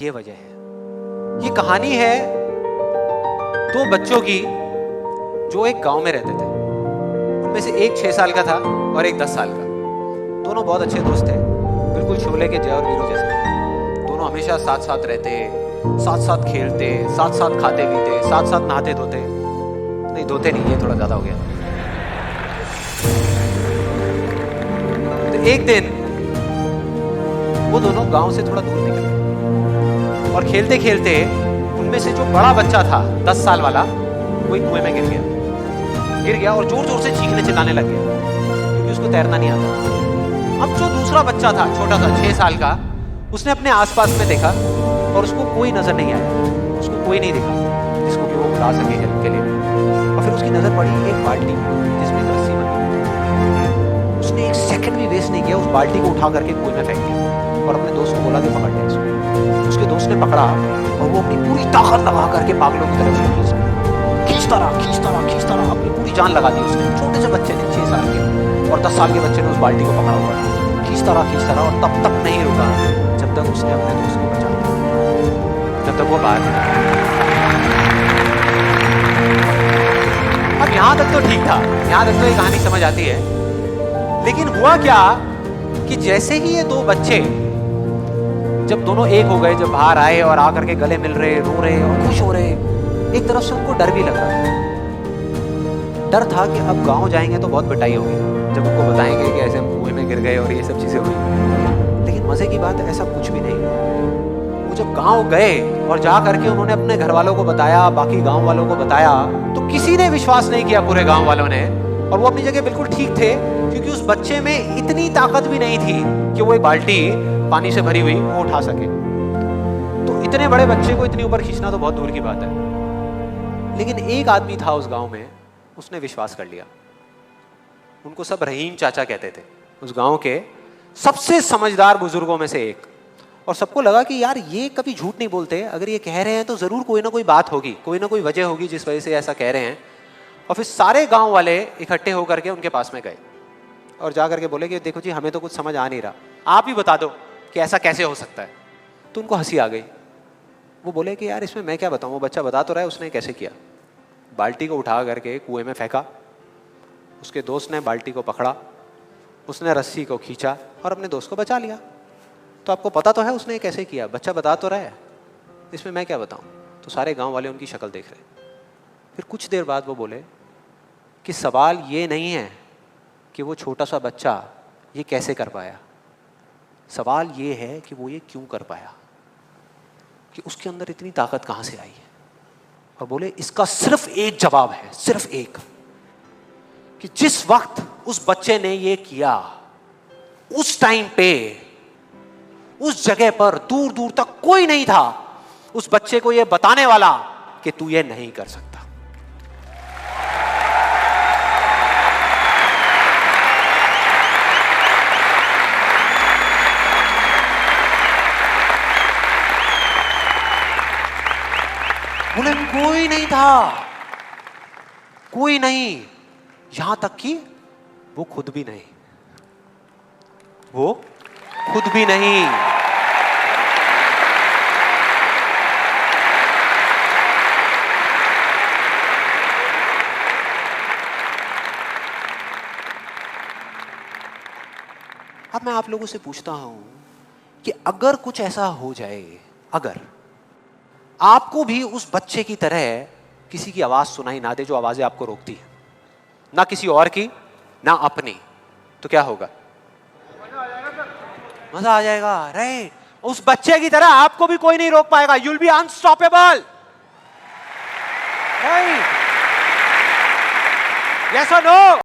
ये वजह है। ये कहानी है दो बच्चों की जो एक गांव में रहते थे। उनमें से एक 6 साल का था और एक 10 साल का। दोनों बहुत अच्छे दोस्त थे, बिल्कुल शोले के जय और वीरू जैसे। दोनों हमेशा साथ साथ रहते, साथ साथ खेलते, साथ साथ खाते पीते, साथ साथ नहाते धोते। नहीं धोते नहीं, ये थोड़ा ज्यादा हो गया। तो एक दिन वो दोनों गांव से थोड़ा दूर निकले और खेलते खेलते उनमें से जो बड़ा बच्चा था 10 साल वाला, वो एक कुएं में गिर गया और जोर जोर से चीखने चिल्लाने लग गया क्योंकि उसको तैरना नहीं आता। अब जो दूसरा बच्चा था छोटा सा 6 साल का, उसने अपने आसपास में देखा और उसको कोई नजर नहीं आया, उसको कोई नहीं दिखा जिसको कि वो बुला सके हेल्प के लिए। और फिर उसकी नजर पड़ी एक बाल्टी जिसमें एक रस्सी बंधी। उसने एक सेकंड भी वेस्ट नहीं किया, उस बाल्टी को उठा करके कुएं में फेंक दिया और अपने दोस्त को बोला कि पकड़ ले इसको। उसके दोस्त ने पकड़ा और वो अपनी पूरी ताकत लगा करके पागलों की तरफ उसको खींचता रहा, अपनी पूरी जान लगा दी उसने। छोटे से बच्चे ने 6 साल के और 10 साल के बच्चे ने उस बाल्टी को पकड़ा हुआ था। खींचता रहा और तब तक नहीं रुका जब तक उसने अपने दोस्त को बचा लिया, जब तक वो बाहर नहीं। अब यहां तक तो ठीक था, यहां तक तो ये कहानी समझ आती है। लेकिन हुआ क्या कि जैसे ही ये दो बच्चे जब दोनों एक हो गए, जब बाहर आए और आकर के गले मिल रहे, रो रहे और खुश हो रहे, एक तरफ से उनको डर भी लग रहा था। डर था कि अब गांव जाएंगे तो बहुत पिटाई होगी जब उनको बताएंगे कि ऐसे कुएं में गिर गए और ये सब चीजें हुई। लेकिन मजे की बात है, ऐसा कुछ भी नहीं। वो जब गांव गए और जा करके उन्होंने अपने घर वालों को बताया, बाकी गांव वालों को बताया, तो किसी ने विश्वास नहीं किया, पूरे गांव वालों ने। और वो अपनी जगह बिल्कुल ठीक थे क्योंकि उस बच्चे में इतनी ताकत भी नहीं थी कि वो एक बाल्टी पानी से भरी हुई वो उठा सके। तो इतने बड़े बच्चे को इतनी ऊपर खींचना तो बहुत दूर की बात है। लेकिन एक आदमी था उस गांव में, उसने विश्वास कर लिया। उनको सब रहीम चाचा कहते थे, उस गांव के सबसे समझदार बुजुर्गों में से एक। और सबको लगा कि यार ये कभी झूठ नहीं बोलते, अगर ये कह रहे हैं तो जरूर कोई ना कोई बात होगी, कोई ना कोई वजह होगी जिस वजह से ऐसा कह रहे हैं। और फिर सारे गांव वाले इकट्ठे होकर के उनके पास में गए और जा करके बोले कि देखो जी, हमें तो कुछ समझ आ नहीं रहा, आप ही बता दो कि ऐसा कैसे हो सकता है। तो उनको हंसी आ गई। वो बोले कि यार इसमें मैं क्या बताऊं, वो बच्चा बता तो रहा है उसने कैसे किया। बाल्टी को उठा करके कुएं में फेंका, उसके दोस्त ने बाल्टी को पकड़ा, उसने रस्सी को खींचा और अपने दोस्त को बचा लिया। तो आपको पता तो है उसने कैसे किया, बच्चा बता तो रहा है, इसमें मैं क्या बताऊं। तो सारे गांव वाले उनकी शक्ल देख रहे। फिर कुछ देर बाद वो बोले कि सवाल ये नहीं है कि वो छोटा सा बच्चा ये कैसे कर पाया, सवाल ये है कि वो ये क्यों कर पाया, कि उसके अंदर इतनी ताकत कहां से आई है। और बोले इसका सिर्फ एक जवाब है, सिर्फ एक, कि जिस वक्त उस बच्चे ने ये किया, उस टाइम पे उस जगह पर दूर दूर तक कोई नहीं था उस बच्चे को ये बताने वाला कि तू ये नहीं कर सकता। बोले कोई नहीं था, कोई नहीं, यहां तक कि वो खुद भी नहीं, वो खुद भी नहीं। अब मैं आप लोगों से पूछता हूं कि अगर कुछ ऐसा हो जाए, अगर आपको भी उस बच्चे की तरह किसी की आवाज सुनाई ना दे, जो आवाजें आपको रोकती है, ना किसी और की ना अपनी, तो क्या होगा? मजा आ जाएगा, राइट। उस बच्चे की तरह आपको भी कोई नहीं रोक पाएगा, you will be unstoppable, right? Yes और नो?